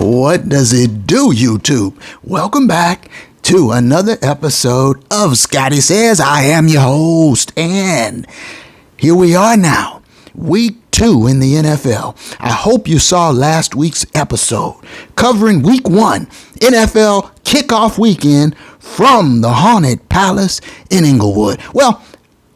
What does it do, YouTube? Welcome back to another episode of Scotty Says. I am your host, and here we are now, week 2 in the NFL. I hope you saw last week's episode covering week 1, NFL kickoff weekend from the Haunted Palace in Inglewood. Well,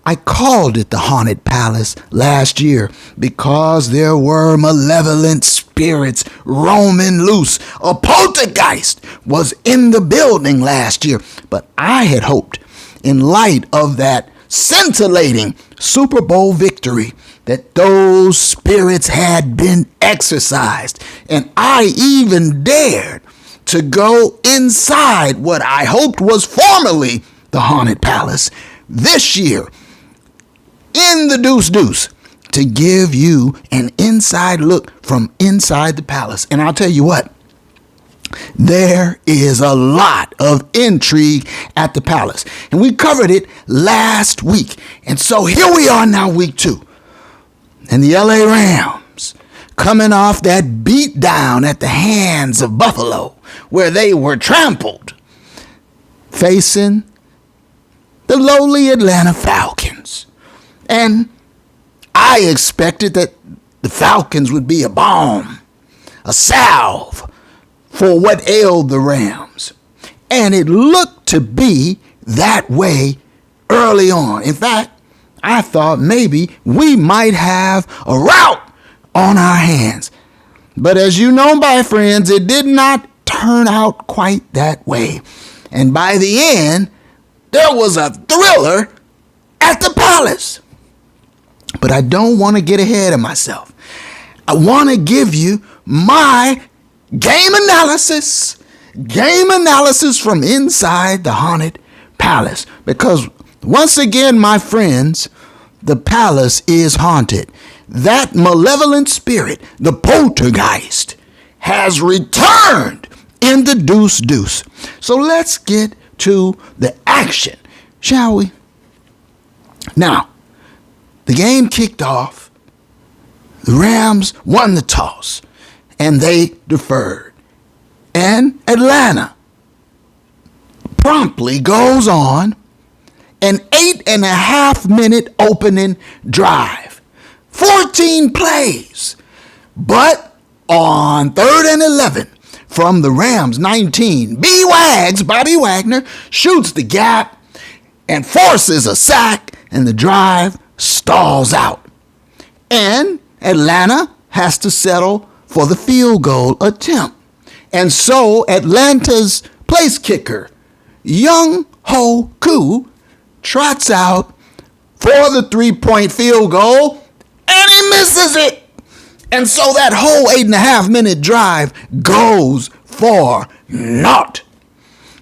I called it the Haunted Palace last year because there were malevolent spirits roaming loose. A poltergeist was in the building last year. But I had hoped, in light of that scintillating Super Bowl victory, that those spirits had been exorcised. And I even dared to go inside what I hoped was formerly the Haunted Palace this year, in the Deuce, to give you an inside look from inside the palace. And I'll tell you what, there is a lot of intrigue at the palace. And we covered it last week. And so here we are now, week 2. And the LA Rams, coming off that beat down at the hands of Buffalo, where they were trampled, facing the lowly Atlanta Falcons. And I expected that the Falcons would be a balm, a salve for what ailed the Rams. And it looked to be that way early on. In fact, I thought maybe we might have a rout on our hands. But as you know, my friends, it did not turn out quite that way. And by the end, there was a thriller at the palace. But I don't want to get ahead of myself. I want to give you my game analysis from inside the Haunted Palace. Because once again, my friends, the palace is haunted. That malevolent spirit, the poltergeist, has returned in the Deuce. So let's get to the action, shall we? Now, the game kicked off. The Rams won the toss, and they deferred. And Atlanta promptly goes on an 8.5-minute opening drive. 14 plays. But on 3rd and 11, from the Rams 19, Bobby Wagner shoots the gap and forces a sack, and the drive stalls out. And Atlanta has to settle for the field goal attempt. And so Atlanta's place kicker, Young Ho Koo, trots out for the 3-point field goal, and he misses it. And so that whole 8.5-minute drive goes for naught.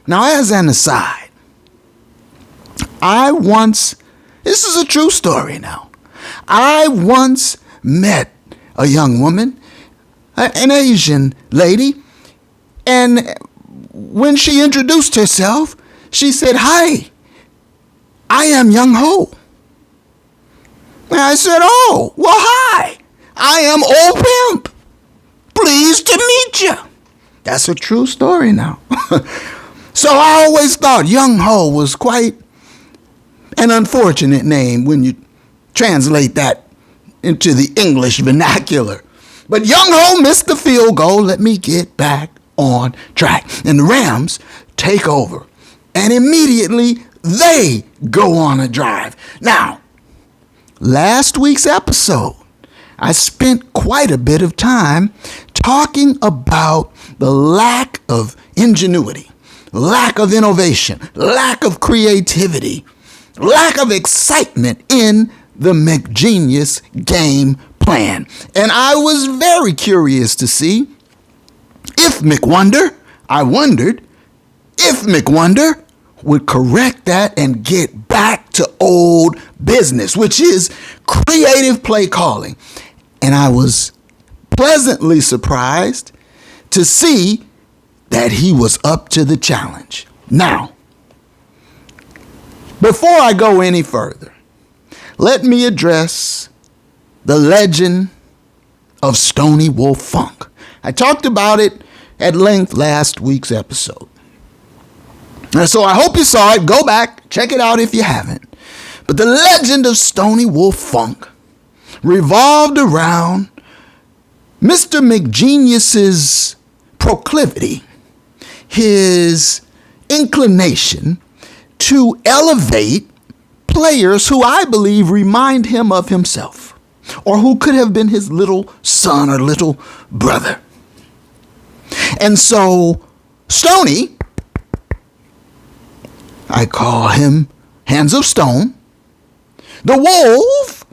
Now, as an aside, this is a true story now. I once met a young woman, an Asian lady, and when she introduced herself, she said, "Hi, I am Young Ho." And I said, "Oh, well, hi, I am Old Pimp. Pleased to meet you." That's a true story now. So I always thought Young Ho was quite an unfortunate name when you translate that into the English vernacular. But Young Ho missed the field goal. Let me get back on track. And the Rams take over. And immediately they go on a drive. Now, last week's episode, I spent quite a bit of time talking about the lack of ingenuity, lack of innovation, lack of creativity, lack of excitement in the McGenius game plan. And I was very curious to see if I wondered if McWonder would correct that and get back to old business, which is creative play calling. And I was pleasantly surprised to see that he was up to the challenge. Now, before I go any further, let me address the legend of Stony Wolf Funk. I talked about it at length last week's episode. And so I hope you saw it. Go back, check it out if you haven't. But the legend of Stony Wolf Funk revolved around Mr. McGenius's proclivity, his inclination to elevate players who I believe remind him of himself, or who could have been his little son or little brother. And so Stony, I call him Hands of Stone, the Wolf,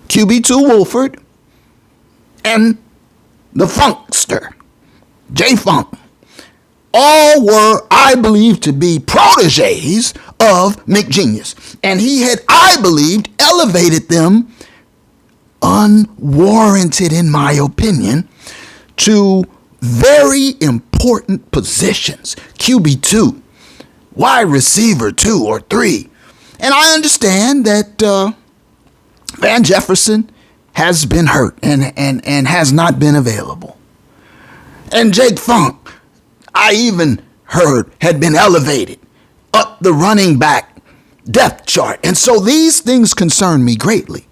QB2 Wolford, and the Funkster, J Funk, all were, I believe, to be proteges of McGenius. And he had, I believed, elevated them, unwarranted in my opinion, to very important positions. QB2, wide receiver 2 or 3. And I understand that Van Jefferson has been hurt and has not been available. And Jake Funk, I even heard, had been elevated up the running back depth chart. And so these things concern me greatly.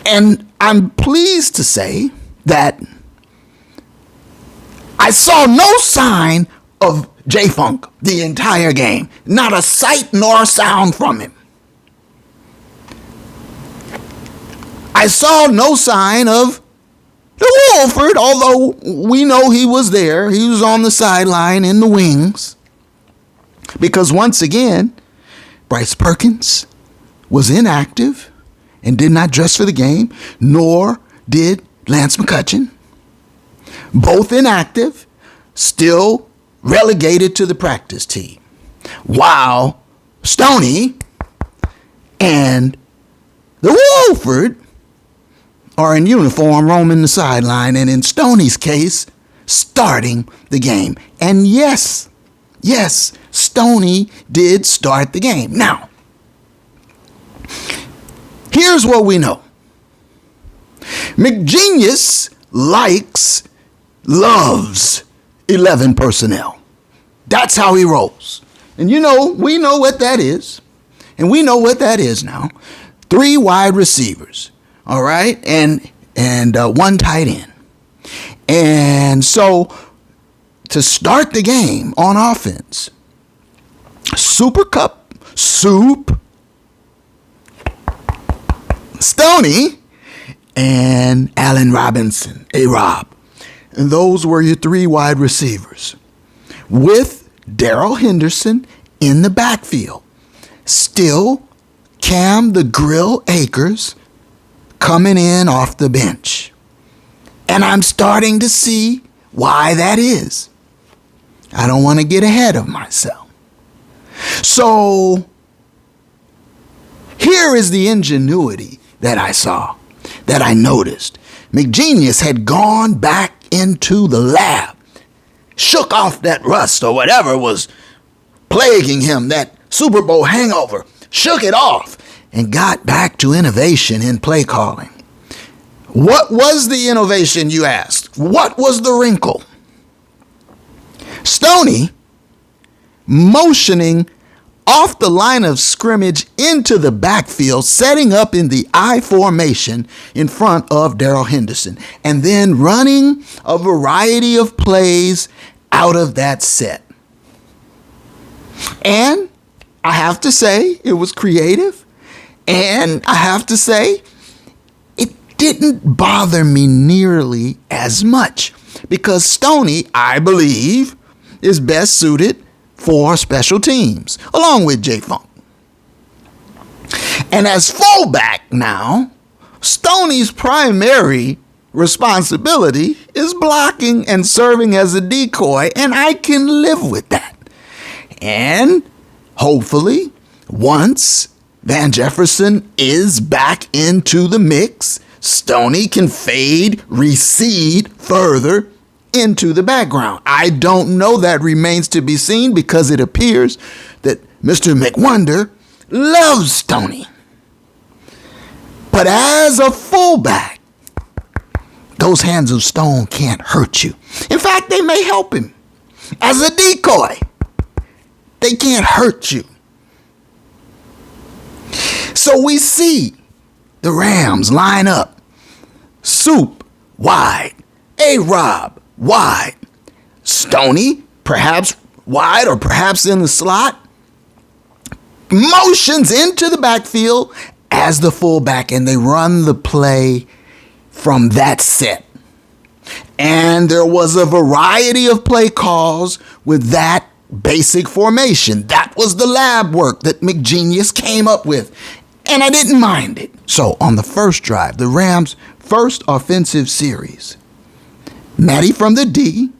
And I'm pleased to say that I saw no sign of J Funk the entire game. Not a sight nor a sound from him. I saw no sign of the Wolford, although we know he was there. He was on the sideline in the wings. Because once again, Bryce Perkins was inactive and did not dress for the game, nor did Lance McCutcheon. Both inactive, still relegated to the practice team. While Stoney and the Wolford are in uniform roaming the sideline, and in Stoney's case, starting the game. And yes, Stoney did start the game. Now, here's what we know. McGenius loves 11 personnel. That's how he rolls. And we know what that is. And we know what that is now. 3 wide receivers. All right, and 1 tight end. And so to start the game on offense, Super Cup, Soup, Stoney, and Allen Robinson, A-Rob. And those were your 3 wide receivers, with Darrell Henderson in the backfield. Still, Cam the Grill Akers coming in off the bench. And I'm starting to see why that is. I don't want to get ahead of myself. So here is the ingenuity that I saw, that I noticed. McGenius had gone back into the lab, shook off that rust or whatever was plaguing him, that Super Bowl hangover, shook it off, and got back to innovation in play calling. What was the innovation, you asked? What was the wrinkle? Stoney motioning off the line of scrimmage into the backfield, setting up in the I formation in front of Darrell Henderson, and then running a variety of plays out of that set. And I have to say, it was creative. And I have to say, it didn't bother me nearly as much, because Stoney, I believe, is best suited for special teams, along with J Funk. And as fullback now, Stoney's primary responsibility is blocking and serving as a decoy, and I can live with that. And hopefully, once Van Jefferson is back into the mix, Stoney can fade, recede further into the background. I don't know, that remains to be seen, because it appears that Mr. McWonder loves Stoney. But as a fullback, Those hands of stone can't hurt you. In fact, they may help him as a decoy. They can't hurt you. So we see the Rams line up. Soup wide. A-Rob wide. Stoney perhaps wide or perhaps in the slot. Motions into the backfield as the fullback, and they run the play from that set. And there was a variety of play calls with that basic formation. That was the lab work that McGenius came up with, and I didn't mind it. So on the first drive, the Rams' first offensive series, Matty from the D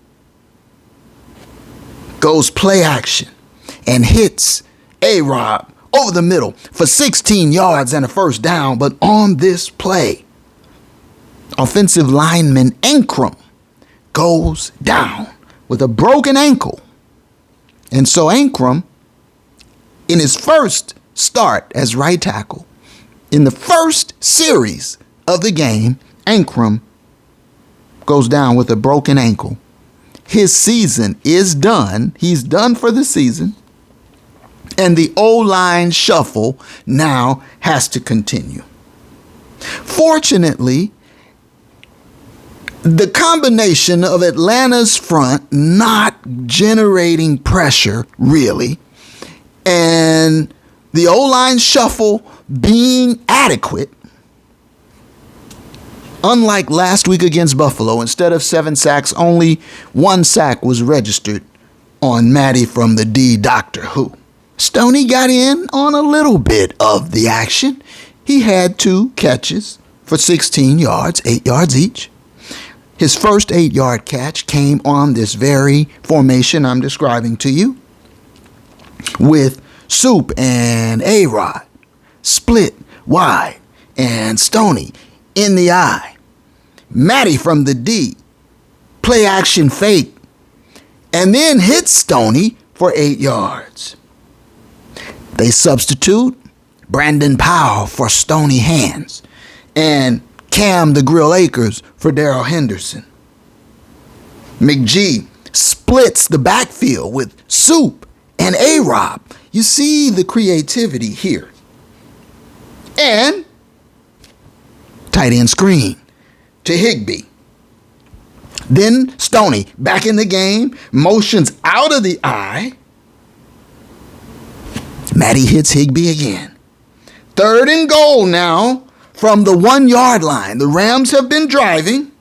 goes play action and hits A-Rob over the middle for 16 yards and a first down. But on this play, offensive lineman Ankrum goes down with a broken ankle. And so Ankrum, in his first start as right tackle, in the first series of the game, Ankrum goes down with a broken ankle. His season is done. He's done for the season. And the O-line shuffle now has to continue. Fortunately, the combination of Atlanta's front not generating pressure, really, and the O-line shuffle being adequate, unlike last week against Buffalo, instead of 7 sacks, only 1 sack was registered on Matty from the D, Doctor Who. Stoney got in on a little bit of the action. He had 2 catches for 16 yards, 8 yards each. His first 8-yard catch came on this very formation I'm describing to you, with Soup and A-Rod split wide and Stoney in the eye. Matty from the D, play action fake, and then hit Stoney for 8 yards. They substitute Brandon Powell for Stony Hands and Cam the Grill Akers for Darrell Henderson. McGee splits the backfield with Soup and A-Rob. You see the creativity here. And tight end screen to Higbee. Then Stoney back in the game, motions out of the eye. Matty hits Higbee again. 3rd and goal now from the 1-yard line. The Rams have been driving.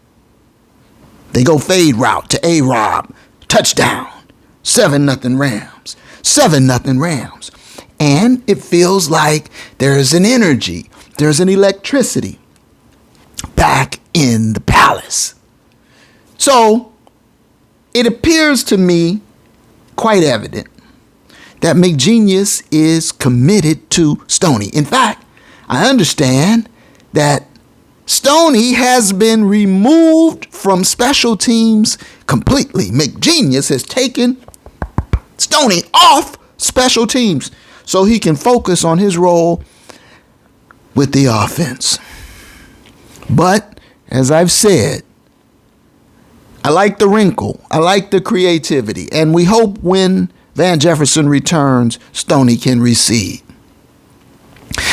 They go fade route to A-Rob. Touchdown. 7-0 Rams. 7-0 Rams. And it feels like there's an energy, there's an electricity back in the palace. So it appears to me quite evident that McGenius is committed to Stoney. In fact, I understand that Stoney has been removed from special teams completely. McGenius has taken Stoney off special teams so he can focus on his role with the offense. But, as I've said, I like the wrinkle. I like the creativity. And we hope when Van Jefferson returns, Stoney can recede.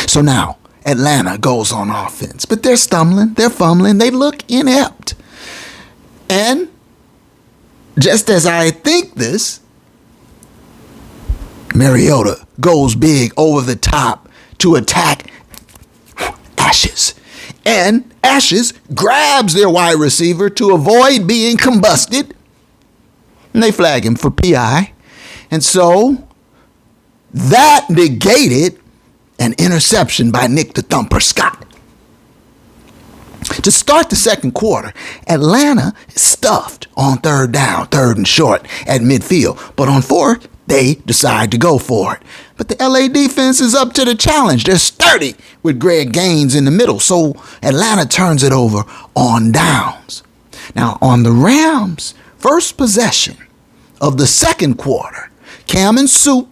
So now, Atlanta goes on offense. But they're stumbling. They're fumbling. They look inept. And just as I think this, Mariota goes big over the top to attack Ashes. And Ashes grabs their wide receiver to avoid being combusted. And they flag him for PI. And so that negated an interception by Nick the Thumper Scott. To start the second quarter, Atlanta is stuffed on 3rd down, 3rd and short at midfield. But on 4th, they decide to go for it. But the LA defense is up to the challenge. They're sturdy with Greg Gaines in the middle. So Atlanta turns it over on downs. Now, on the Rams' first possession of the second quarter, Cam and Soup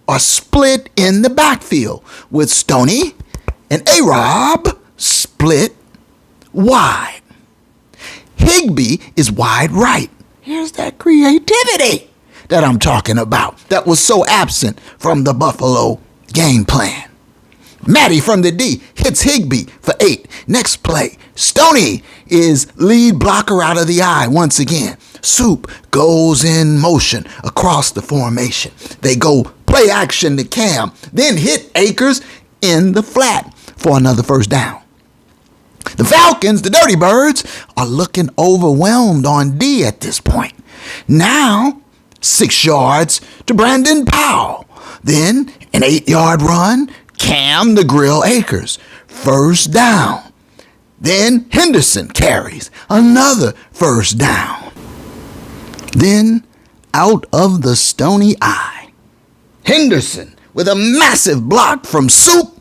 are split in the backfield with Stoney and A-Rob split wide. Higbee is wide right. Here's that creativity that I'm talking about that was so absent from the Buffalo game plan. Matty from the D hits Higbee for 8. Next play, Stoney is lead blocker out of the I once again. Soup goes in motion across the formation. They go play action to Cam, then hit Akers in the flat for another first down. The Falcons, the Dirty Birds, are looking overwhelmed on D at this point. Now, 6 yards to Brandon Powell. Then an 8-yard run, Cam the Grill Akers. First down. Then Henderson carries another first down. Then out of the Stony Eye, Henderson with a massive block from Soup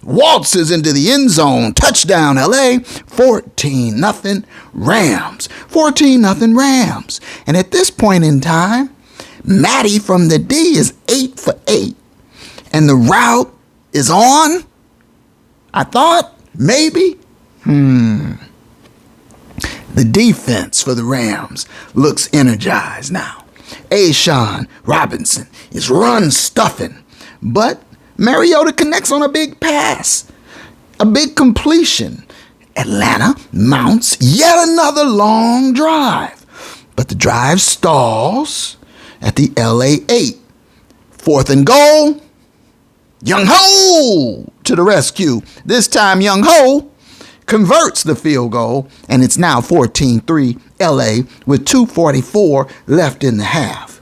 waltzes into the end zone. Touchdown LA, 14-0 Rams. 14-0 Rams. And at this point in time, Matty from the D is 8 for 8. And the route is on. I thought maybe. The defense for the Rams looks energized now. Ashawn Robinson is run stuffing, but Mariota connects on a big pass, a big completion. Atlanta mounts yet another long drive, but the drive stalls at the LA 8. 4th and goal. Young Ho to the rescue. This time Young Ho converts the field goal, and it's now 14-3 LA with 2:44 left in the half.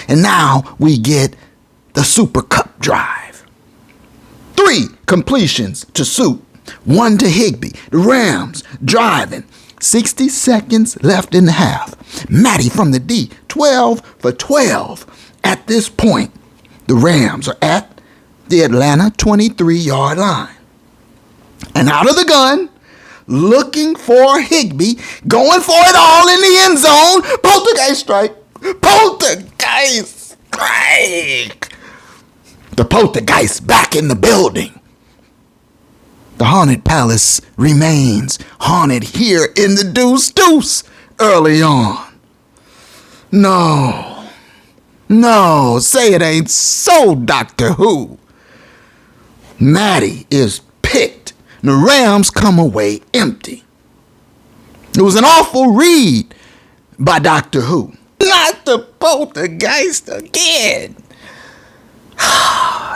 And now we get the Super Cup drive. 3 completions to Soup, 1 to Higbee. The Rams driving. 60 seconds left in the half. Matty from the D, 12 for 12. At this point, the Rams are at the Atlanta 23-yard line. And out of the gun, looking for Higbee, going for it all in the end zone. Poltergeist strike. Poltergeist strike. The Poltergeist back in the building. The Haunted Palace remains haunted here in the Deuce early on. No, say it ain't so, Doctor Who. Matty is picked. The Rams come away empty. It was an awful read by Doctor Who. Not the Poltergeist again.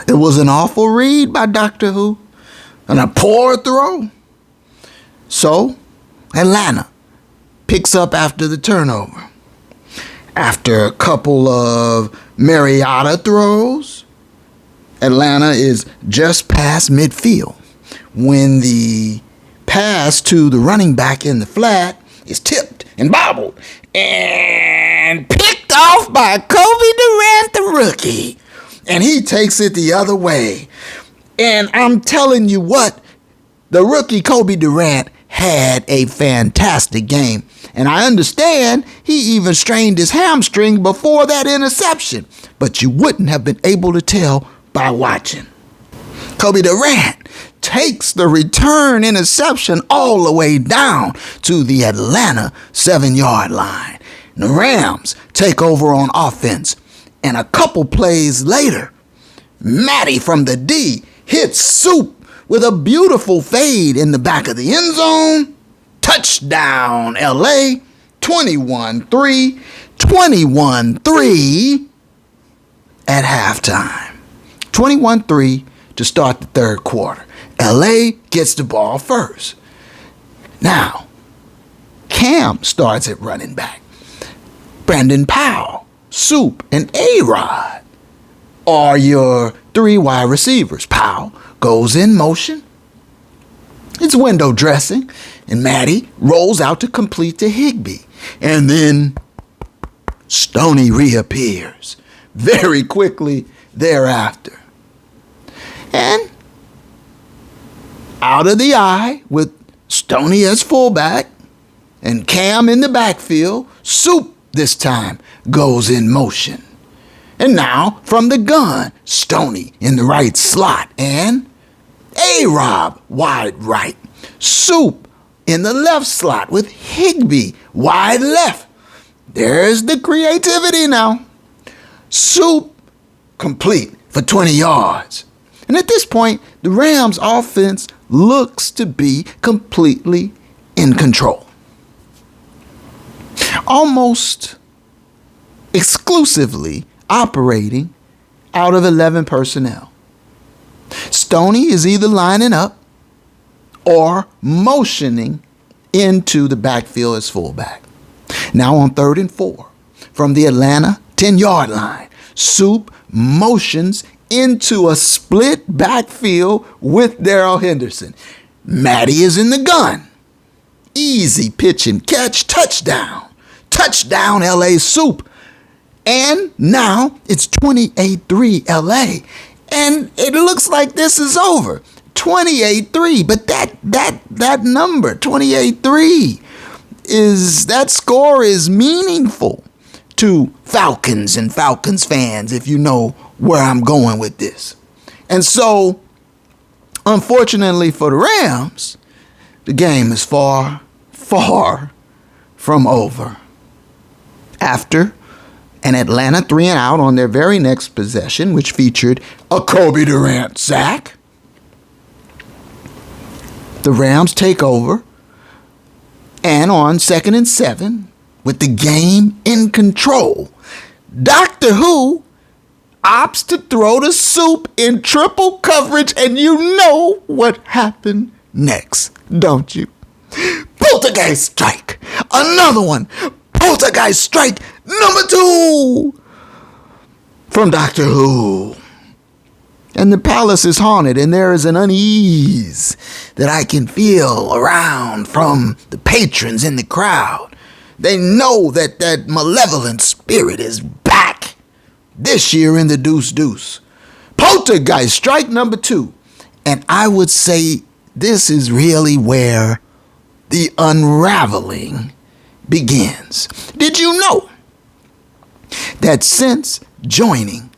It was an awful read by Doctor Who and a poor throw. So, Atlanta picks up after the turnover. After a couple of Mariota throws, Atlanta is just past midfield when the pass to the running back in the flat is tipped and bobbled and picked off by Kobe Durant, the rookie. And he takes it the other way. And I'm telling you what, the rookie Kobe Durant had a fantastic game. And I understand he even strained his hamstring before that interception. But you wouldn't have been able to tell by watching. Kobe Durant takes the return interception all the way down to the Atlanta 7-yard line. The Rams take over on offense. And a couple plays later, Matty from the D hits Soup with a beautiful fade in the back of the end zone. Touchdown, LA, 21-3, 21-3 at halftime. 21-3 to start the third quarter. LA gets the ball first. Now, Cam starts at running back. Brandon Powell, Soup, and A-Rod are your 3 wide receivers. Powell goes in motion. It's window dressing, and Matty rolls out to complete to Higbee. And then Stoney reappears very quickly thereafter. And out of the eye with Stoney as fullback and Cam in the backfield, Soup this time goes in motion. And now from the gun, Stoney in the right slot and A-Rob wide right. Soup in the left slot with Higbee wide left. There's the creativity now. Soup complete for 20 yards. And at this point, the Rams offense looks to be completely in control. Almost exclusively operating out of 11 personnel. Stoney is either lining up or motioning into the backfield as fullback. Now on 3rd and 4, from the Atlanta 10-yard line, Soup motions into a split backfield with Darrell Henderson. Matty is in the gun. Easy pitch and catch, touchdown. Touchdown, LA Soup. And now it's 28-3 LA. And it looks like this is over. 28-3. But that number, 28-3, that score is meaningful to Falcons and Falcons fans, if you know where I'm going with this. And so, unfortunately for the Rams, the game is far, far from over. After an Atlanta 3-and-out on their very next possession, which featured a Kobe Durant sack, the Rams take over, and on 2nd and 7, with the game in control, Doctor Who opts to throw the Soup in triple coverage, and you know what happened next, don't you? Poltergeist strike. Another one. Poltergeist strike number 2 from Doctor Who. And the palace is haunted, and there is an unease that I can feel around from the patrons in the crowd. They know that that malevolent spirit is back this year in the Deuce Deuce. Poltergeist strike number 2. And I would say this is really where the unraveling begins. Did you know that since joining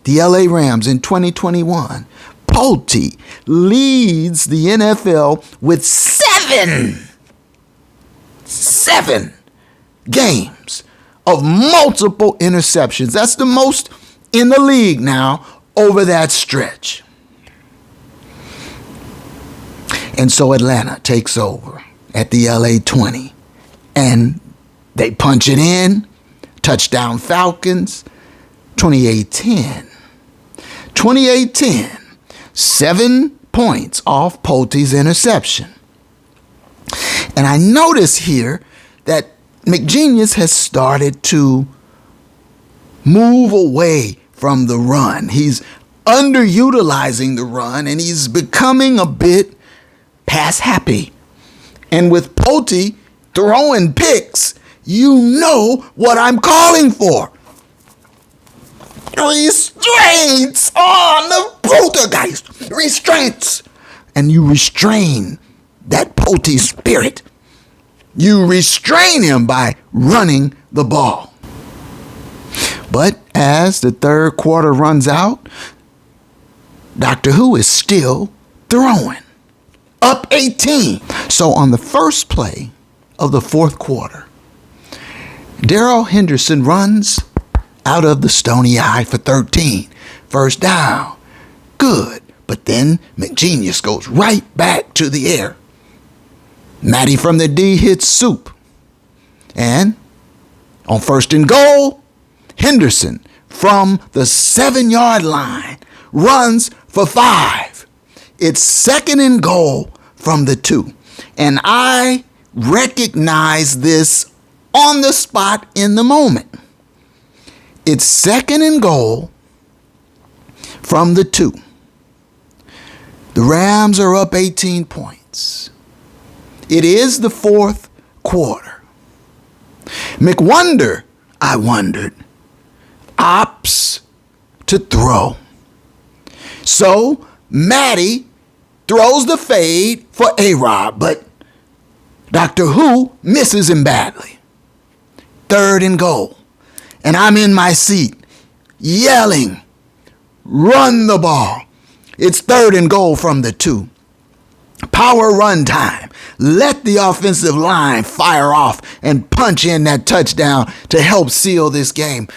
the LA Rams in 2021, Polte leads the NFL with 7 games of multiple interceptions. That's the most in the league now over that stretch. And so Atlanta takes over at the LA 20, and they punch it in. Touchdown Falcons, 28-10. 28-10. 7 points off Polte's interception. And I notice here that McGenius has started to move away from the run. He's underutilizing the run, and he's becoming a bit pass happy. And with Polte throwing picks, you know what I'm calling for. Restraints on the Poltergeist. Restraints. And you restrain that Polte spirit. You restrain him by running the ball. But as the third quarter runs out, Doctor Who is still throwing. Up 18. So on the first play of the fourth quarter, Darrell Henderson runs out of the Stony Eye for 13. First down. Good. But then McGenius goes right back to the air. Matty from the D hits Soup. And on 1st and goal, Henderson from the 7-yard line runs for 5. It's 2nd and goal from the 2. And I recognize this on the spot in the moment. It's 2nd and goal from the 2. The Rams are up 18 points. It is the fourth quarter. McWonder, I wondered, opts to throw. So Matty throws the fade for A-Rod, but Doctor Who misses him badly. 3rd and goal. And I'm in my seat, yelling, run the ball. It's 3rd and goal from the 2. Power run time. let the offensive line fire off and punch in that touchdown to help seal this game.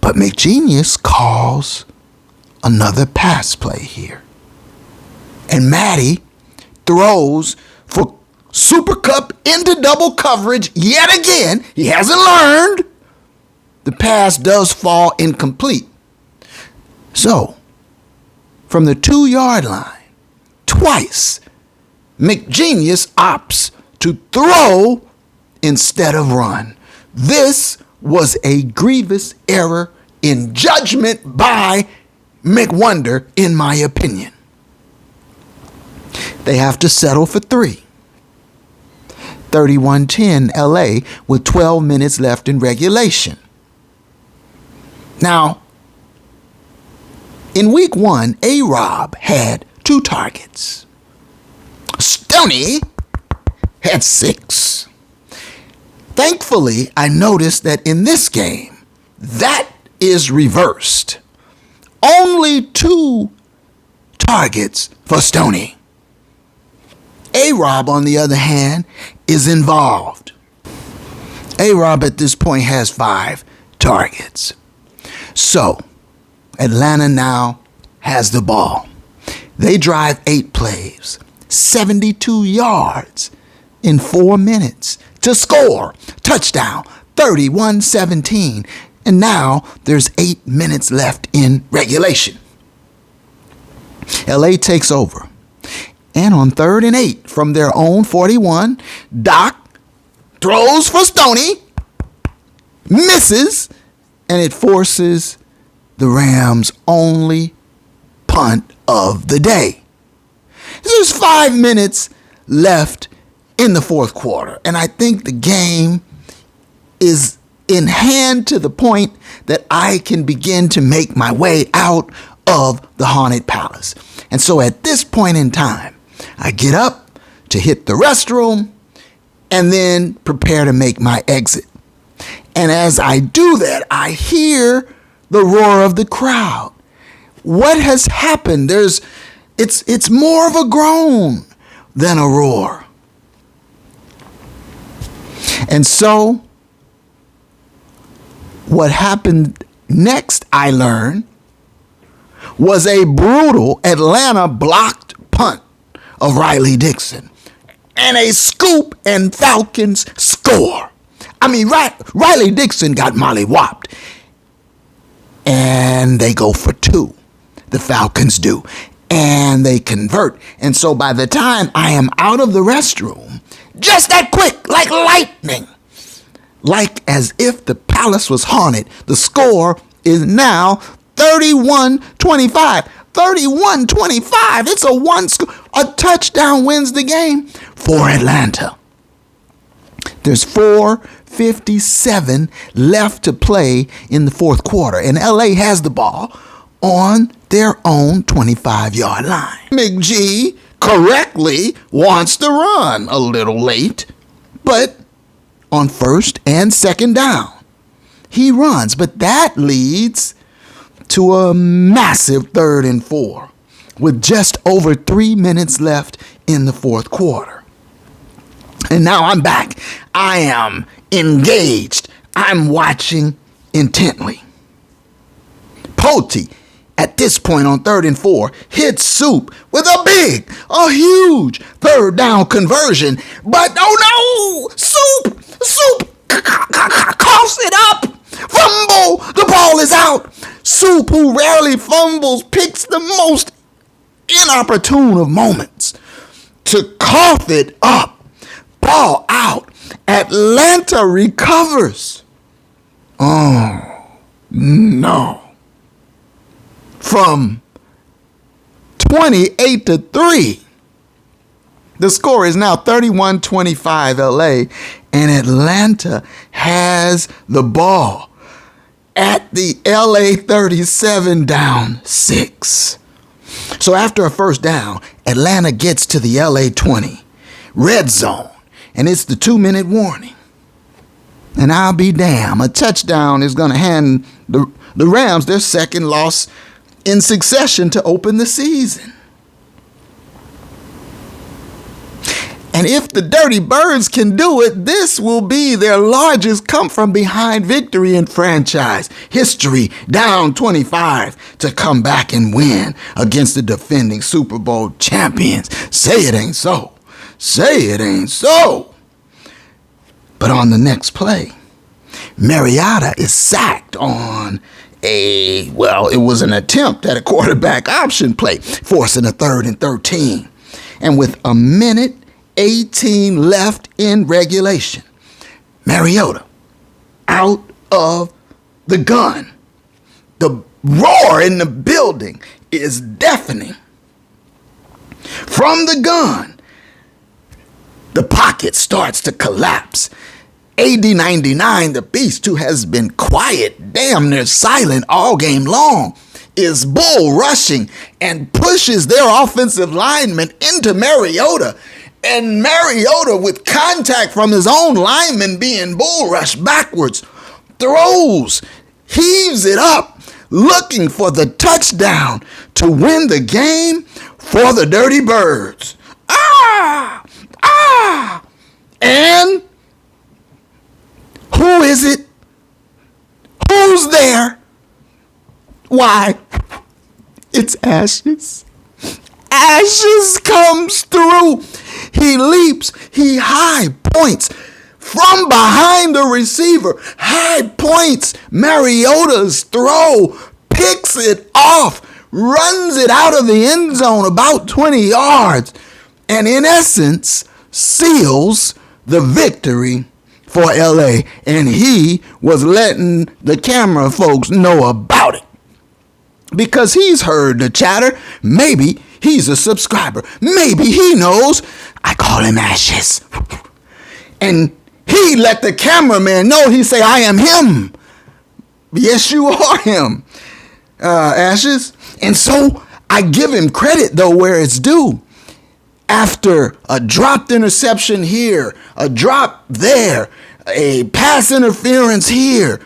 But McGenius calls another pass play here. And Matty throws for Super Cup into double coverage yet again. He hasn't learned. The pass does fall incomplete. So, from the 2-yard line, twice, McGenius opts to throw instead of run. This was a grievous error in judgment by McWonder, in my opinion. They have to settle for 3. 31-10 LA with 12 minutes left in regulation. Now, in week 1, A-Rob had 2 targets. Stoney had 6. Thankfully, I noticed that in this game, that is reversed. Only 2 targets for Stoney. A-Rob, on the other hand, is involved. A-Rob at this point has 5 targets. So, Atlanta now has the ball. They drive 8 plays, 72 yards in 4 minutes to score. Touchdown, 31-17. And now there's 8 minutes left in regulation. LA takes over. And on 3rd and 8 from their own 41, Doc throws for Stoney, misses, and it forces the Rams' only punt of the day. There's 5 minutes left in the 4th quarter, and I think the game is in hand to the point that I can begin to make my way out of the Haunted Palace. And so at this point in time, I get up to hit the restroom and then prepare to make my exit. And as I do that, I hear the roar of the crowd. What has happened? It's more of a groan than a roar. And so what happened next, I learned, was a brutal Atlanta blocked punt of Riley Dixon and a scoop, and Falcons score. I mean, Riley Dixon got molly-whopped, and they go for 2. The Falcons do, and they convert. And so by the time I am out of the restroom, just that quick, like lightning, like as if the palace was haunted, the score is now 31-25. 31-25. It's a one score. A touchdown wins the game for Atlanta. There's 4:57 left to play in the 4th quarter, and LA has the ball on their own 25-yard line. McG correctly wants to run, a little late, but on 1st and 2nd down, he runs, but that leads to a massive 3rd and 4 with just over 3 minutes left in the 4th quarter. And now I'm back. I am engaged. I'm watching intently. Polte, at this point on 3rd and 4, hits Soup with a huge 3rd down conversion. But oh no! Soup coughs it up. Fumble! The ball is out. Soup, who rarely fumbles, picks the most inopportune of moments to cough it up. Ball out. Atlanta recovers. Oh, no. From 28-3. The score is now 31-25 LA, and Atlanta has the ball at the LA 37, down 6. So after a 1st down, Atlanta gets to the LA 20, red zone, and it's the 2-minute warning. And I'll be damned, a touchdown is going to hand the Rams their 2nd loss in succession to open the season. And if the Dirty Birds can do it, this will be their largest come-from-behind victory in franchise history, down 25 to come back and win against the defending Super Bowl champions. Say it ain't so. Say it ain't so. But on the next play, Mariota is sacked on it was an attempt at a quarterback option play, forcing a 3rd and 13. And with a minute 18 left in regulation, Mariota out of the gun. The roar in the building is deafening. From the gun, the pocket starts to collapse. AD 99, the beast who has been quiet, damn near silent all game long, is bull rushing and pushes their offensive lineman into Mariota. And Mariota, with contact from his own lineman being bull rushed backwards, throws, heaves it up, looking for the touchdown to win the game for the Dirty Birds. And who is it? Who's there? Why, it's Ashes. Ashes comes through. He leaps. He high points from behind the receiver. High points Mariota's throw. Picks it off. Runs it out of the end zone about 20 yards. And in essence, seals the victory for LA. And he was letting the camera folks know about it. Because he's heard the chatter. Maybe he's a subscriber. Maybe he knows. I call him Ashes. And he let the cameraman know. He say, I am him. Yes, you are him, Ashes. And so I give him credit, though, where it's due. After a dropped interception here, a drop there, a pass interference here,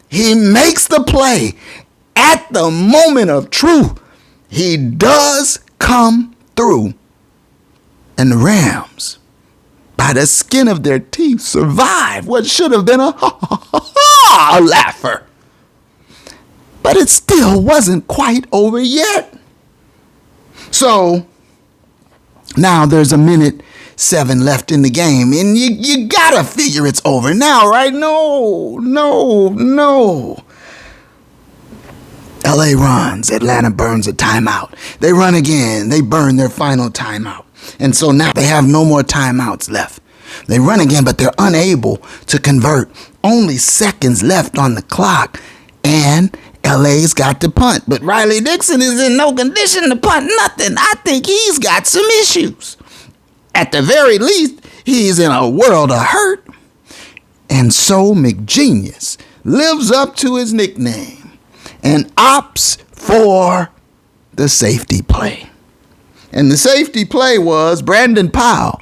he makes the play. At the moment of truth, he does come through. And the Rams, by the skin of their teeth, survive what should have been a laugher. But it still wasn't quite over yet. So now there's a minute 7 left in the game, and you gotta figure it's over now, right? No. LA runs, Atlanta burns a timeout. They run again, they burn their final timeout. And so now they have no more timeouts left. They run again, but they're unable to convert. Only seconds left on the clock, and LA's got to punt. But Riley Dixon is in no condition to punt nothing. I think he's got some issues. At the very least, he's in a world of hurt. And so McGenius lives up to his nickname and opts for the safety play. And the safety play was Brandon Powell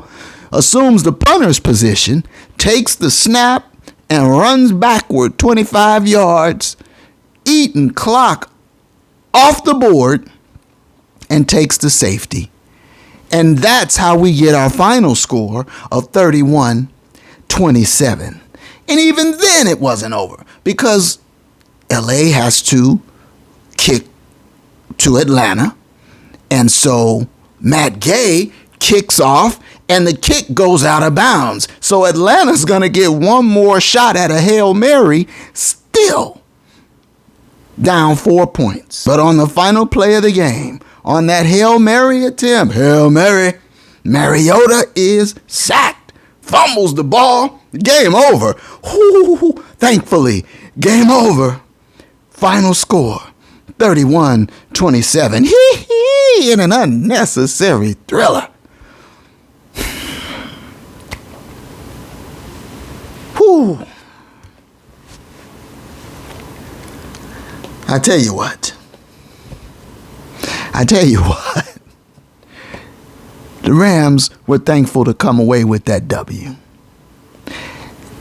assumes the punter's position, takes the snap, and runs backward 25 yards, eating clock off the board, and takes the safety. And that's how we get our final score of 31-27. And even then it wasn't over, because LA has to kick to Atlanta. And so Matt Gay kicks off, and the kick goes out of bounds. So Atlanta's going to get one more shot at a Hail Mary, still down 4 points. But on the final play of the game, on that Hail Mary attempt, Hail Mary, Mariota is sacked, fumbles the ball, game over. Thankfully, game over. Final score, 31-27. In an unnecessary thriller. I tell you what. The Rams were thankful to come away with that W.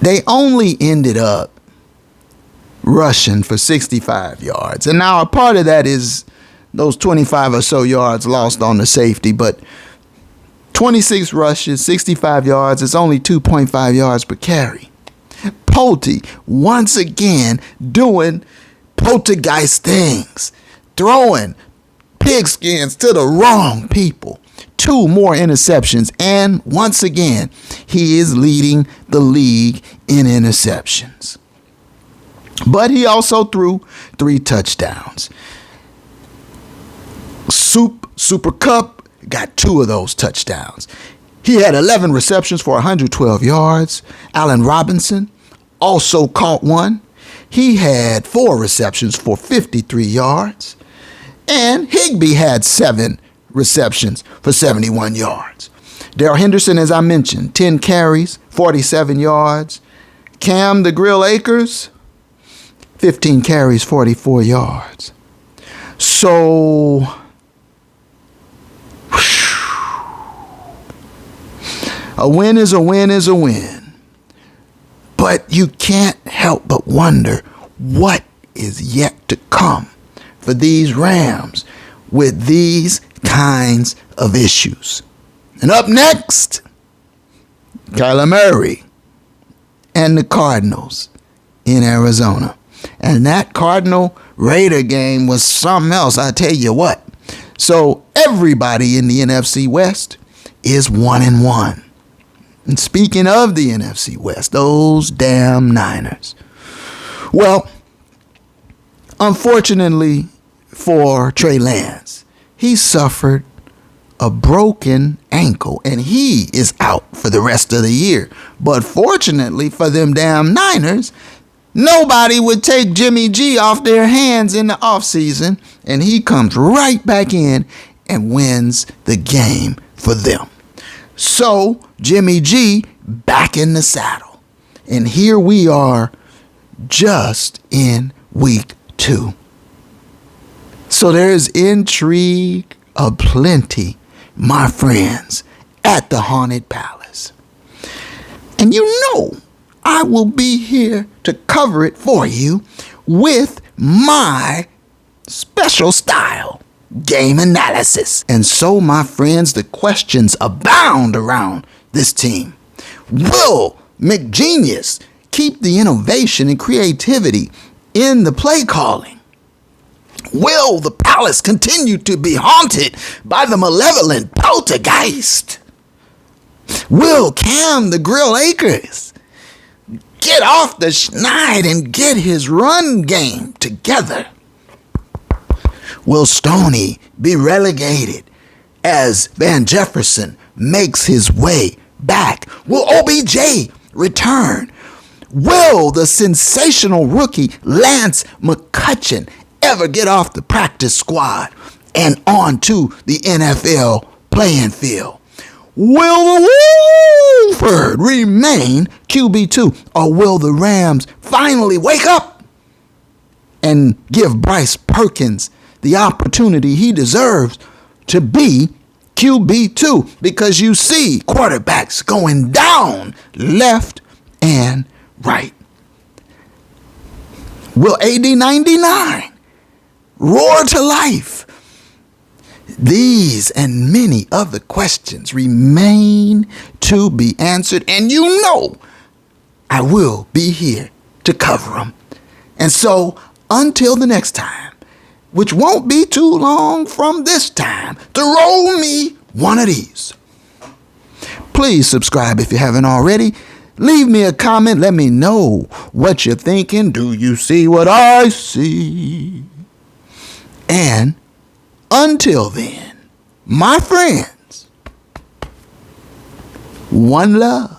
They only ended up rushing for 65 yards. And now a part of that is those 25 or so yards lost on the safety. But 26 rushes, 65 yards. It's only 2.5 yards per carry. Polte, once again, doing poltergeist things, throwing pigskins to the wrong people. 2 more interceptions, and once again, he is leading the league in interceptions. But he also threw 3 touchdowns. Super Cup got 2 of those touchdowns. He had 11 receptions for 112 yards. Allen Robinson also caught 1. He had 4 receptions for 53 yards. And Higbee had 7 receptions for 71 yards. Darrell Henderson, as I mentioned, 10 carries, 47 yards. Cam the Grill Akers, 15 carries, 44 yards. So, a win is a win is a win. But you can't help but wonder what is yet to come for these Rams with these kinds of issues. And up next, Kyler Murray and the Cardinals in Arizona. And that Cardinal Raider game was something else, I tell you what. So everybody in the NFC West is 1-1. And speaking of the NFC West, those damn Niners. Well, unfortunately for Trey Lance, he suffered a broken ankle and he is out for the rest of the year. But fortunately for them damn Niners, nobody would take Jimmy G off their hands in the offseason, and he comes right back in and wins the game for them. So Jimmy G back in the saddle. And here we are just in week 2. So there's intrigue aplenty, my friends, at the Haunted Palace. And you know I will be here to cover it for you with my special style, game analysis. And so, my friends, the questions abound around this team. Will McGenius keep the innovation and creativity in the play calling? Will the palace continue to be haunted by the malevolent poltergeist? Will Cam the Grill Akers get off the schneid and get his run game together? Will Stoney be relegated as Van Jefferson makes his way back? Will OBJ return? Will the sensational rookie Lance McCutcheon ever get off the practice squad and onto the NFL playing field? Will the Wolford remain QB2, or will the Rams finally wake up and give Bryce Perkins the opportunity he deserves to be QB2? Because you see quarterbacks going down left and right. Will AD 99 roar to life? These and many other questions remain to be answered, and you know I will be here to cover them. And so, until the next time, which won't be too long from this time, to roll me one of these. Please subscribe if you haven't already. Leave me a comment. Let me know what you're thinking. Do you see what I see? And until then, my friends, one love.